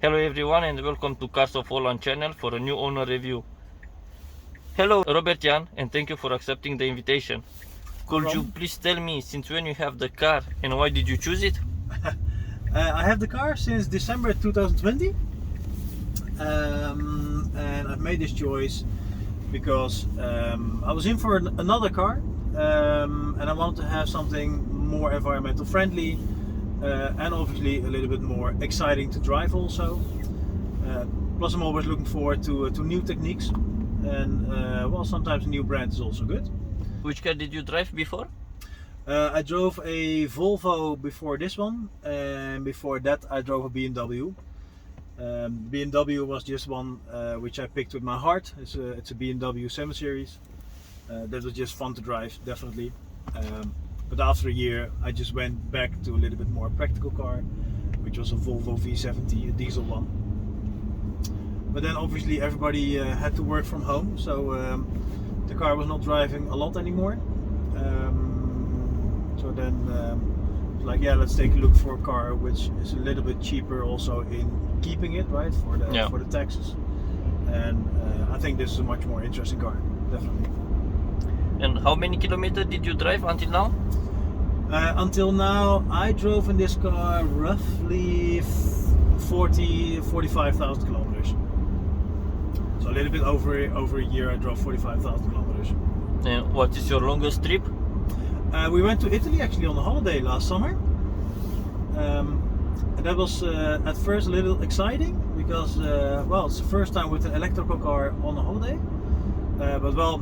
Hello everyone and welcome to Cars of Holland channel for a new owner review. Hello Robert Jan, and thank you for accepting the invitation. Could you please tell me since when you have the car and why did you choose it? I have the car since December 2020 and I've made this choice because I was in for another car and I wanted to have something more environmental friendly and obviously a little bit more exciting to drive also. Plus I'm always looking forward to new techniques and well, sometimes a new brand is also good. Which car did you drive before? I drove a Volvo before this one, and before that I drove a BMW. BMW was just one which I picked with my heart. It's a BMW 7 Series. That was just fun to drive, definitely. But after a year I just went back to a little bit more practical car, which was a Volvo V70, a diesel one. But then obviously everybody had to work from home, so the car was not driving a lot anymore. So then like, yeah, let's take a look for a car which is a little bit cheaper also in keeping it, right, for the taxes. And I think this is a much more interesting car, definitely. And how many kilometers did you drive until now? Until now I drove in this car roughly 45,000 kilometers. So a little bit over a year I drove 45,000 kilometers. And what is your longest trip? We went to Italy actually on a holiday last summer. And that was at first a little exciting because well, it's the first time with an electrical car on a holiday. But well,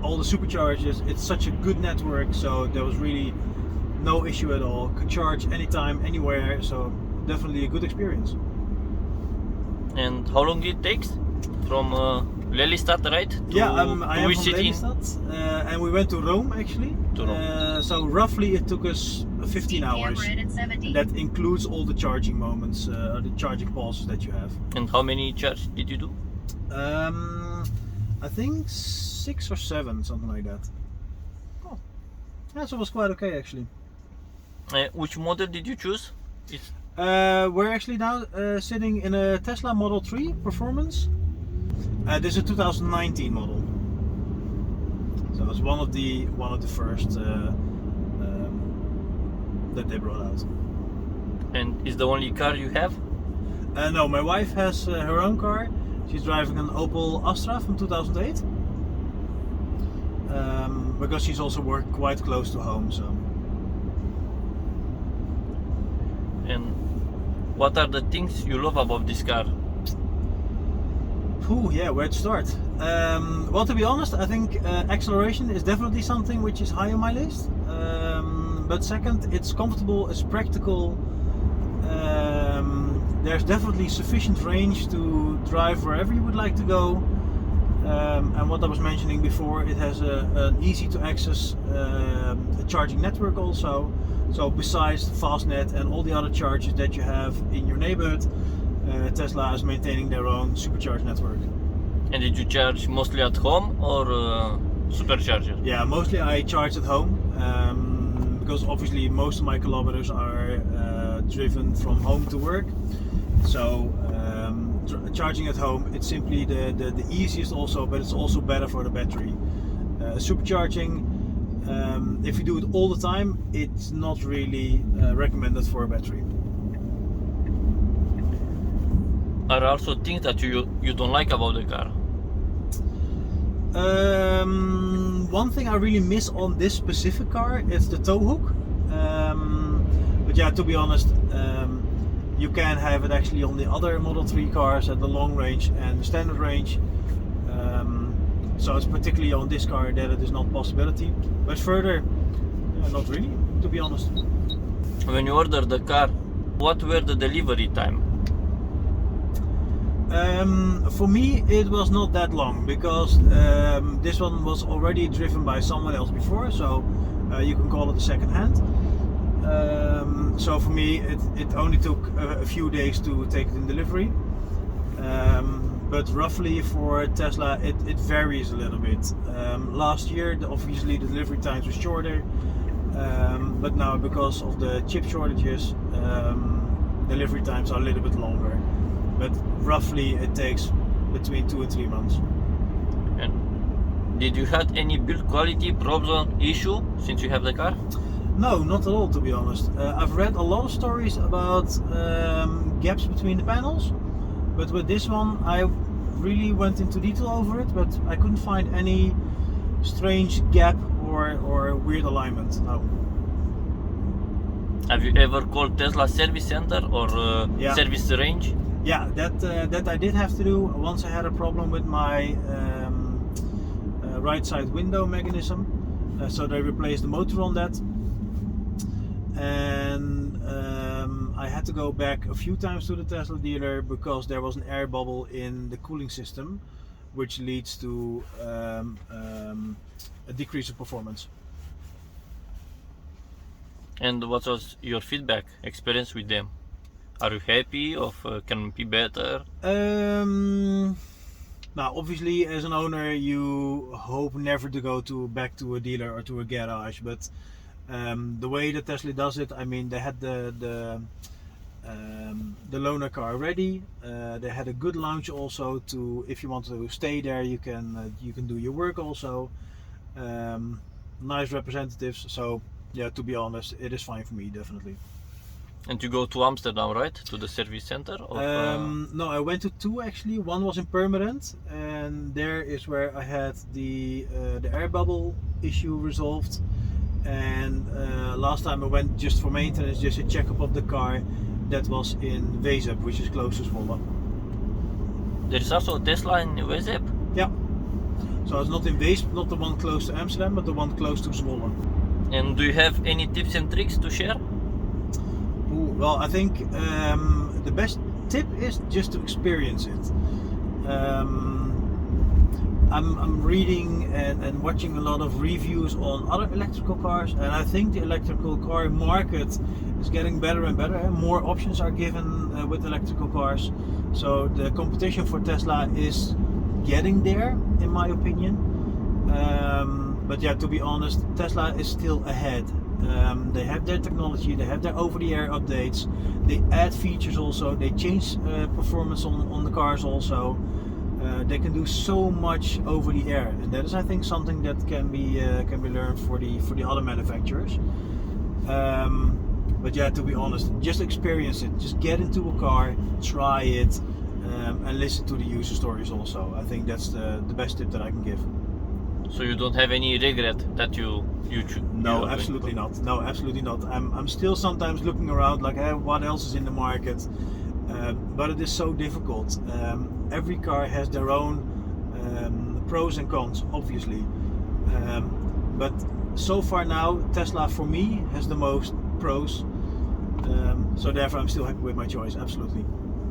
all the superchargers, it's such a good network, so there was really no issue at all. Could charge anytime, anywhere, so definitely a good experience. And how long it takes from Lelystad, right? Yeah, I am from Lelystad, and we went to Rome actually. To Rome. So roughly it took us 15 hours. That includes all the charging moments, the charging pauses that you have. And how many charges did you do? I think 6 or 7, something like that. Oh, yeah, so it was quite okay actually. Which model did you choose? We're actually now sitting in a Tesla Model 3 Performance. This is a 2019 model, so it's one of the first that they brought out. And is the only car you have? No, my wife has her own car. She's driving an Opel Astra from 2008 because she's also worked quite close to home. So. And what are the things you love about this car? Yeah, where to start? Well, to be honest, I think acceleration is definitely something which is high on my list. But second, it's comfortable, it's practical. There's definitely sufficient range to drive wherever you would like to go. And what I was mentioning before, it has an easy to access charging network also. So besides Fastnet and all the other chargers that you have in your neighborhood, Tesla is maintaining their own supercharge network. And did you charge mostly at home or supercharger? Yeah, mostly I charge at home because obviously most of my kilometers are driven from home to work. So charging at home, it's simply the easiest also, but it's also better for the battery. Supercharging, if you do it all the time, it's not really recommended for a battery. Are there also things that you don't like about the car? One thing I really miss on this specific car is the tow hook. But yeah, to be honest, you can have it actually on the other Model 3 cars at the long range and the standard range. So it's particularly on this car that it is not a possibility. But further, not really, to be honest. When you ordered the car, what were the delivery time? For me it was not that long because this one was already driven by someone else before, so you can call it a second hand. So for me it only took a few days to take it in delivery. But roughly for Tesla it varies a little bit. Last year obviously the delivery times were shorter, but now because of the chip shortages delivery times are a little bit longer, but roughly it takes between 2 and 3 months. And did you had any build quality problem issue since you have the car? No, not at all, to be honest. I've read a lot of stories about gaps between the panels, but with this one I really went into detail over it, but I couldn't find any strange gap or weird alignment. No. Have you ever called Tesla service center or Yeah. service range? Yeah, that I did have to do once I had a problem with my right side window mechanism. So they replaced the motor on that, and I had to go back a few times to the Tesla dealer because there was an air bubble in the cooling system, which leads to a decrease of performance. And what was your feedback experience with them? Are you happy or can it be better? Now, obviously, as an owner, you hope never to go back to a dealer or to a garage. But the way that Tesla does it, I mean, they had the loaner car ready. They had a good lounge also to, if you want to stay there, you can do your work also. Nice representatives. So yeah, to be honest, it is fine for me, definitely. And you go to Amsterdam, right? To the service center? Or, No, I went to 2 actually. One was in Permanent, and there is where I had the air bubble issue resolved. And last time I went just for maintenance, just a checkup of the car. That was in Wezep, which is close to Zwolle. There is also a Tesla in Wezep. Yeah. So it's not in Wezep, not the one close to Amsterdam, but the one close to Zwolle. And do you have any tips and tricks to share? Well, I think the best tip is just to experience it. I'm reading and watching a lot of reviews on other electrical cars, and I think the electrical car market is getting better and better. More options are given with electrical cars, so the competition for Tesla is getting there, in my opinion. But yeah, to be honest, Tesla is still ahead. They have their technology, they have their over-the-air updates, they add features also, they change performance on the cars also. They can do so much over the air, and that is, I think, something that can be learned for the other manufacturers. But yeah, to be honest, just experience it. Just get into a car, try it, and listen to the user stories also. I think that's the best tip that I can give. So you don't have any regret that you No, absolutely not. No, absolutely not. I'm still sometimes looking around like, hey, what else is in the market? But it is so difficult. Every car has their own pros and cons, obviously. But so far now, Tesla for me has the most pros. So therefore, I'm still happy with my choice. Absolutely.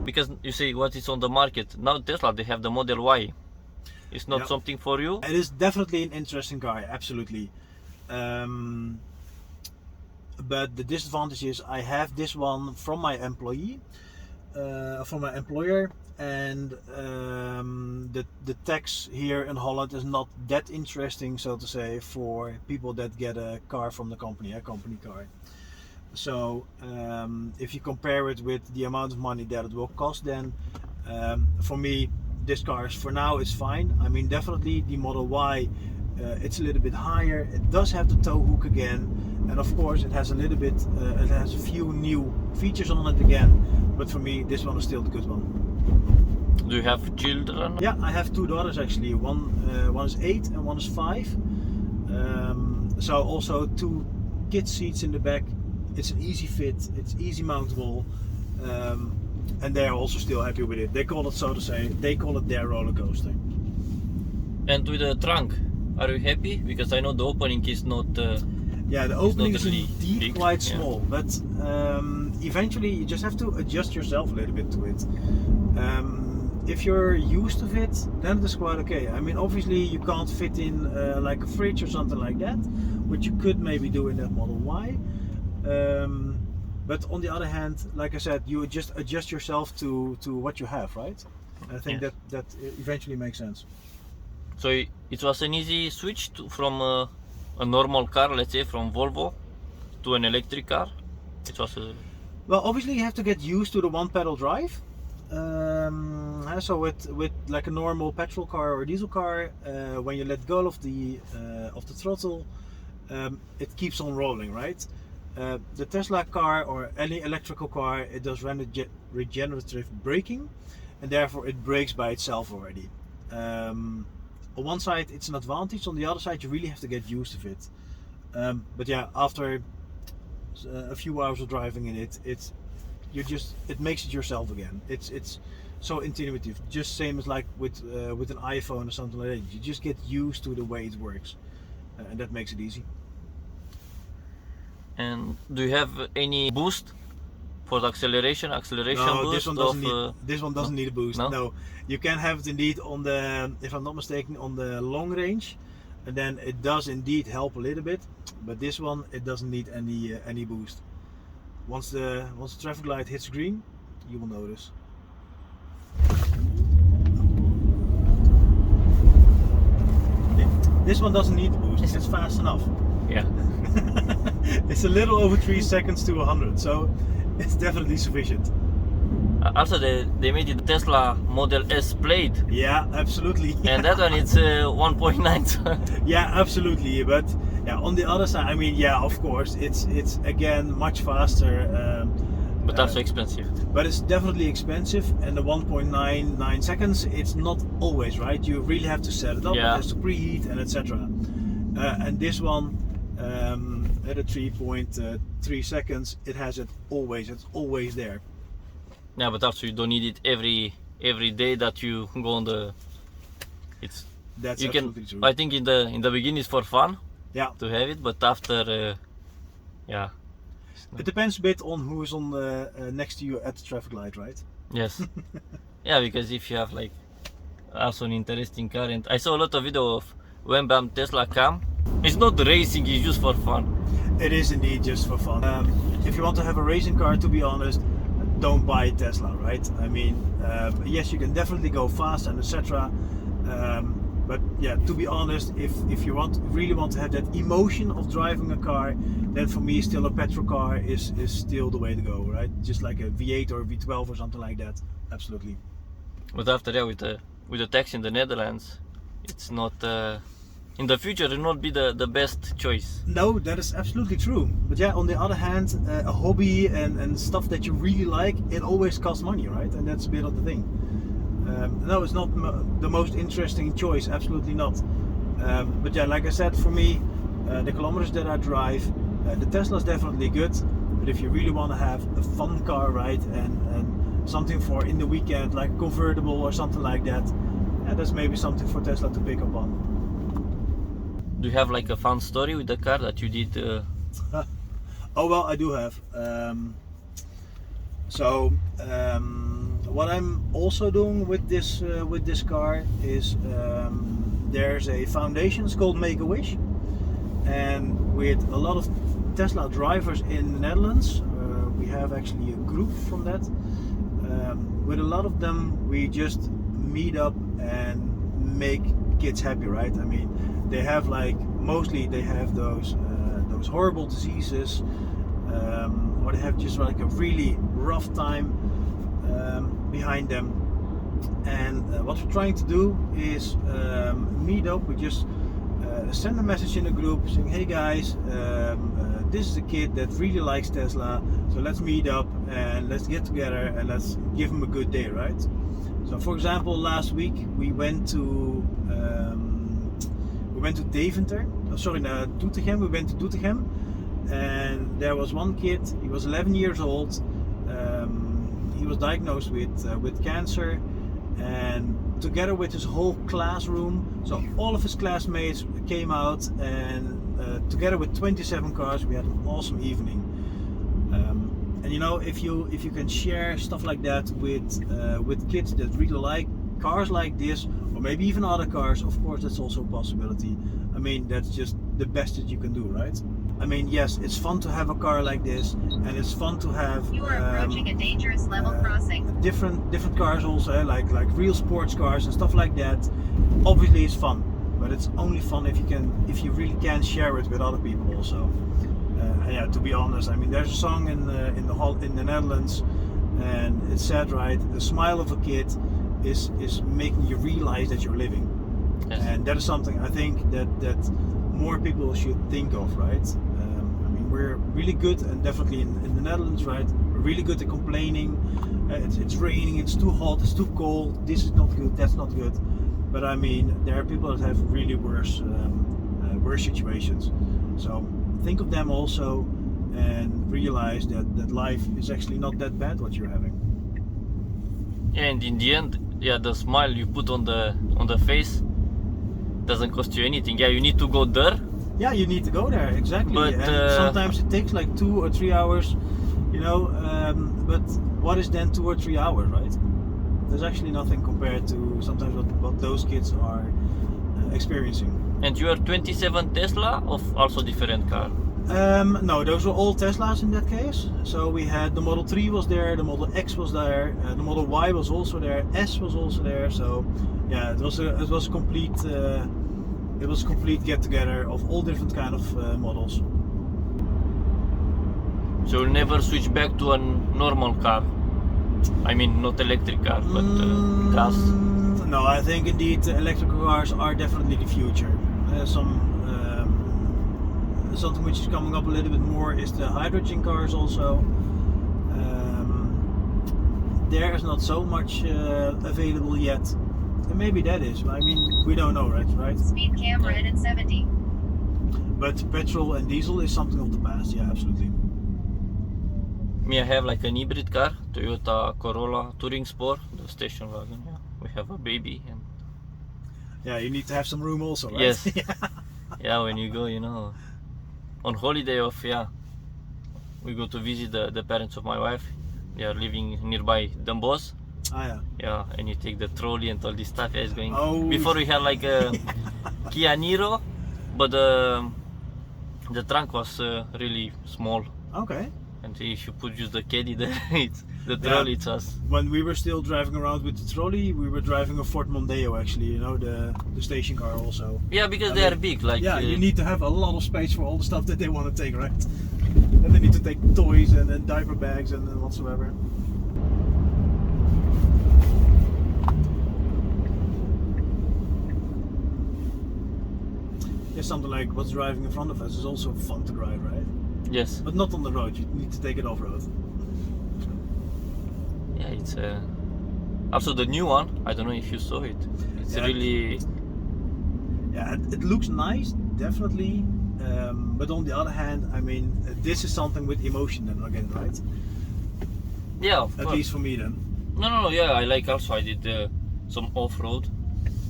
Because you see what is on the market now. Tesla, they have the Model Y. It's not Yep. something for you. It is definitely an interesting car, absolutely. But the disadvantage is I have this one from my employee, from my employer, and the tax here in Holland is not that interesting, so to say, for people that get a car from the company, a company car. So if you compare it with the amount of money that it will cost, then for me, this car for now is fine. I mean, definitely the Model Y, it's a little bit higher. It does have the tow hook again, and of course it has a little bit, it has a few new features on it again. But for me, this one is still the good one. Do you have children? Yeah, I have 2 daughters actually. One is 8 and one is 5. So also 2 kid seats in the back. It's an easy fit. It's easy mountable. And they're also still happy with it. They call it, so to say, they call it their roller coaster. And with the trunk, are you happy? Because I know the opening is not. Yeah, the opening is really indeed big, quite yeah. small, but eventually you just have to adjust yourself a little bit to it. If you're used to it, then it is quite okay. I mean, obviously you can't fit in like a fridge or something like that, which you could maybe do in that Model Y. But on the other hand, like I said, you just adjust yourself to what you have, right? I think Yes. that eventually makes sense. So it was an easy switch from a normal car, let's say from Volvo, to an electric car. It was Well, obviously you have to get used to the one pedal drive. So with like a normal petrol car or diesel car, when you let go of the throttle, it keeps on rolling, right? The Tesla car or any electrical car, it does regenerative braking, and therefore it brakes by itself already. On one side it's an advantage, on the other side you really have to get used to it. But yeah, after a few hours of driving in it, it makes it yourself again. It's so intuitive, just same as like with an iPhone or something like that. You just get used to the way it works, and that makes it easy. And do you have any boost for the acceleration No, boost? This one doesn't need a boost. No, you can have it indeed on the, if I'm not mistaken, on the long range, and then it does indeed help a little bit. But this one, it doesn't need any boost. Once the traffic light hits green, you will notice. This one doesn't need the boost. It's fast enough. Yeah. It's a little over 3 seconds to 100, so it's definitely sufficient. Also, they made it Tesla Model S Plaid. Yeah, absolutely. And that one it's 1.9. Yeah, absolutely. But yeah, on the other side, I mean, yeah, of course, it's again much faster. But also expensive. But it's definitely expensive, and the 1.99 seconds, it's not always right. You really have to set it up. Yeah. It has to preheat and etc. And this one, at a 3.3 seconds, it has it always. It's always there. Yeah, but also you don't need it every day that you go on the. That's you absolutely can. true. I think in the beginning it's for fun. Yeah. To have it, but after, yeah. It depends a bit on who is on next to you at the traffic light, right? Yes. Yeah, because if you have like also an interesting car, and I saw a lot of video of when Tesla come. It's not racing; it's just for fun. It is indeed just for fun. If you want to have a racing car, to be honest, don't buy a Tesla, right? I mean, yes, you can definitely go fast and etc. But yeah, to be honest, if you really want to have that emotion of driving a car, then for me still a petrol car is still the way to go, right? Just like a V8 or a V12 or something like that. Absolutely. But after that, with the tax in the Netherlands, it's not. In the future, it will not be the best choice. No, that is absolutely true. But yeah, on the other hand, a hobby and stuff that you really like, it always costs money, right? And that's a bit of the thing. No, it's not the most interesting choice, absolutely not. But yeah, like I said, for me, the kilometers that I drive, the Tesla is definitely good. But if you really want to have a fun car, right, and something for in the weekend, like a convertible or something like that, yeah, that's maybe something for Tesla to pick up on. Do you have like a fun story with the car that you did? Oh well, I do have. What I'm also doing with this car is there's a foundation. It's called Make a Wish, and with a lot of Tesla drivers in the Netherlands, we have actually a group from that. With a lot of them, we just meet up and make kids happy, right? I mean, they have mostly they have those horrible diseases, or they have just like a really rough time behind them. And what we're trying to do is meet up. We just send a message in the group saying, hey guys, this is a kid that really likes Tesla, so let's meet up and let's get together and let's give him a good day, right? So for example, last week we went to Deventer, Doetinchem. We went to Doetinchem, and there was one kid. He was 11 years old. He was diagnosed with cancer, and together with his whole classroom, so all of his classmates came out, and together with 27 cars, we had an awesome evening. And you know, if you can share stuff like that with kids that really like cars like this, or maybe even other cars, of course that's also a possibility. I mean, that's just the best that you can do, right? I mean, yes, it's fun to have a car like this, and it's fun to have you are approaching a dangerous level crossing. Different cars also, like real sports cars and stuff like that. Obviously it's fun, but it's only fun if you really can share it with other people also. And yeah, to be honest, I mean, there's a song in the Netherlands, and it's said, right, the smile of a kid is making you realize that you're living. Yes. And that is something I think that more people should think of, right? I mean, we're really good, and definitely in the Netherlands, right, we're really good at complaining. It's raining, it's too hot, it's too cold, this is not good, that's not good. But I mean, there are people that have really worse situations. So think of them also, and realize that life is actually not that bad what you're having. And in the end, yeah, the smile you put on the face doesn't cost you anything. Yeah, you need to go there. Yeah, you need to go there, exactly. But, and sometimes it takes like 2 or 3 hours, you know. But what is then 2 or 3 hours, right? There's actually nothing compared to sometimes what those kids are experiencing. And you are 27 Tesla or also different car? No, those were all Teslas in that case. So we had the Model 3 was there, the Model X was there, the Model Y was also there, S was also there. So yeah, it was a complete get together of all different kind of models. So you'll never switch back to a normal car? I mean, not electric car, but gas? No, I think indeed electrical cars are definitely the future. Something which is coming up a little bit more is the hydrogen cars also. There is not so much available yet. And maybe that is, I mean, we don't know, right? Speed camera at 70. But petrol and diesel is something of the past, yeah, absolutely. Me, I have like an hybrid car, Toyota Corolla Touring Sport, the station wagon. Yeah, we have a baby, and yeah, you need to have some room also, right? yes, yeah, when you go, you know, on holiday off, yeah, we go to visit the parents of my wife. They are living nearby Den Bosch. Ah, yeah. Yeah, and you take the trolley and all this stuff. Yeah, it's going. Oh. Before we had like a Kia Niro, but the trunk was really small. Okay. And if you put just the caddy there, it's the trolley. It's us. When we were still driving around with the trolley, we were driving a Ford Mondeo actually, you know, the station car also. Yeah, because they are big. Like yeah, you need to have a lot of space for all the stuff that they want to take, right? And they need to take toys and then diaper bags and whatsoever. There's something like what's driving in front of us is also fun to drive, right? Yes. But not on the road, you need to take it off-road. Yeah, it's also the new one. I don't know if you saw it. It's Yeah. really. Yeah, it looks nice, definitely. But on the other hand, I mean, this is something with emotion then again, right? Yeah, of At course. least for me then. No. Yeah, I like also. I did some off-road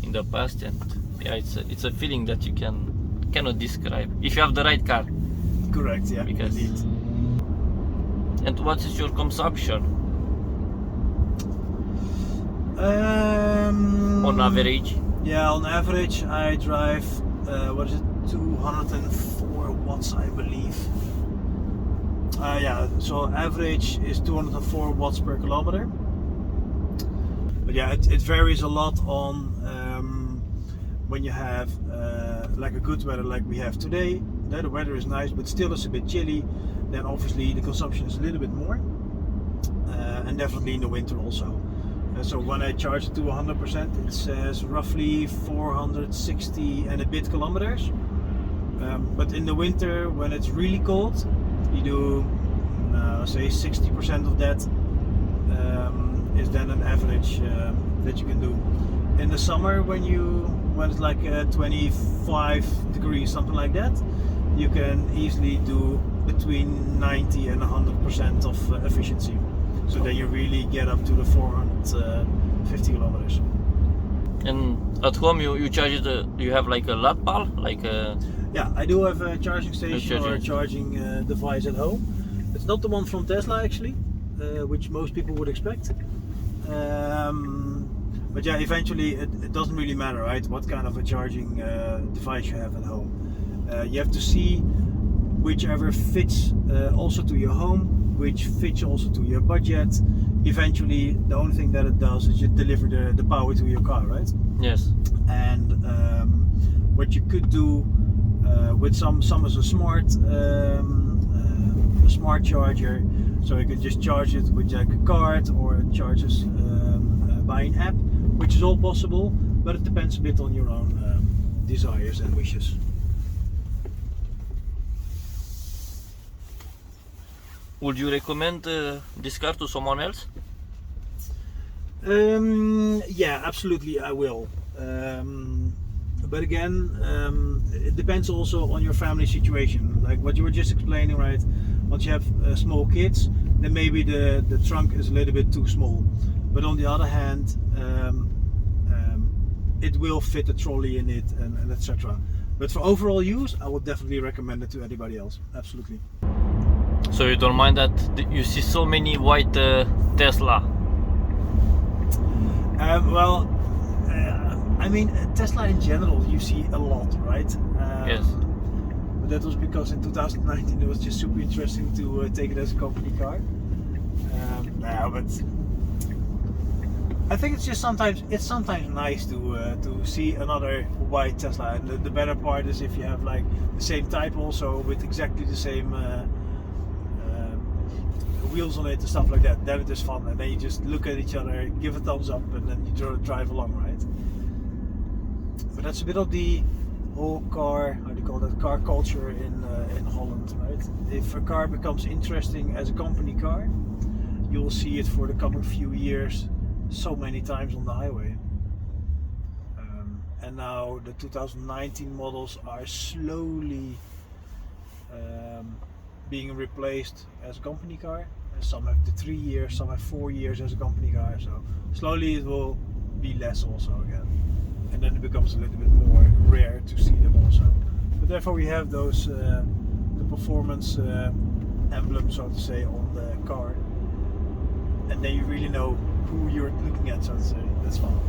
in the past, and yeah, it's a feeling that you cannot describe if you have the right car. Correct, yeah, Because. indeed. And what is your consumption on average? Yeah, on average I drive, 204 watts I believe. Yeah, so average is 204 watts per kilometer. But yeah, it varies a lot on when you have like a good weather like we have today. The weather is nice, but still it's a bit chilly. Then obviously the consumption is a little bit more, and definitely in the winter also. So when I charge it to 100%, it says roughly 460 and a bit kilometers. But in the winter, when it's really cold, you do say 60% of that is then an average that you can do. In the summer, when it's like 25 degrees, something like that, you can easily do between 90 and 100% of efficiency. So then you really get up to the 450 kilometers. And at home you charge it. You have like a lat pal, like a. Yeah, I do have a charging station or a charging. charging device at home. It's not the one from Tesla actually, which most people would expect. But yeah, eventually it doesn't really matter, right? What kind of a charging device you have at home. You have to see whichever fits also to your home, which fits also to your budget. Eventually, the only thing that it does is just deliver the power to your car, right? Yes. And what you could do with some is a smart a smart charger, so you can just charge it with like a card or charges by an app, which is all possible, but it depends a bit on your own desires and wishes. Would you recommend this car to someone else? Yeah, absolutely, I will. But again, it depends also on your family situation. Like what you were just explaining, right? Once you have small kids, then maybe the trunk is a little bit too small. But on the other hand, it will fit a trolley in it and etc. But for overall use, I would definitely recommend it to anybody else. Absolutely. So you don't mind that you see so many white Tesla? Well, I mean, Tesla in general, you see a lot, right? Yes. But that was because in 2019 it was just super interesting to take it as a company car. No, but I think it's just sometimes nice to see another white Tesla. And the better part is if you have like the same type also with exactly the same wheels on it and stuff like that. Then it is fun, and then you just look at each other, give a thumbs up, and then you drive along, right? But that's a bit of the whole car, how do you call that, car culture in Holland, right? If a car becomes interesting as a company car, you will see it for the coming few years so many times on the highway. And now the 2019 models are slowly being replaced as a company car. Some have the 3 years, some have 4 years as a company car. So slowly it will be less also again. And then it becomes a little bit more rare to see them also. But therefore we have those the performance emblem, so to say, on the car. And then you really know who you're looking at, so to say. That's fun.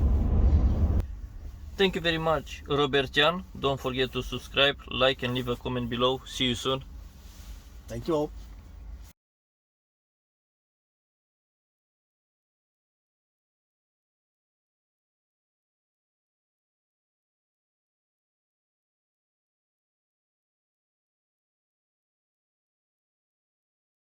Thank you very much, Robert Jan. Don't forget to subscribe, like and leave a comment below. See you soon. Thank you all.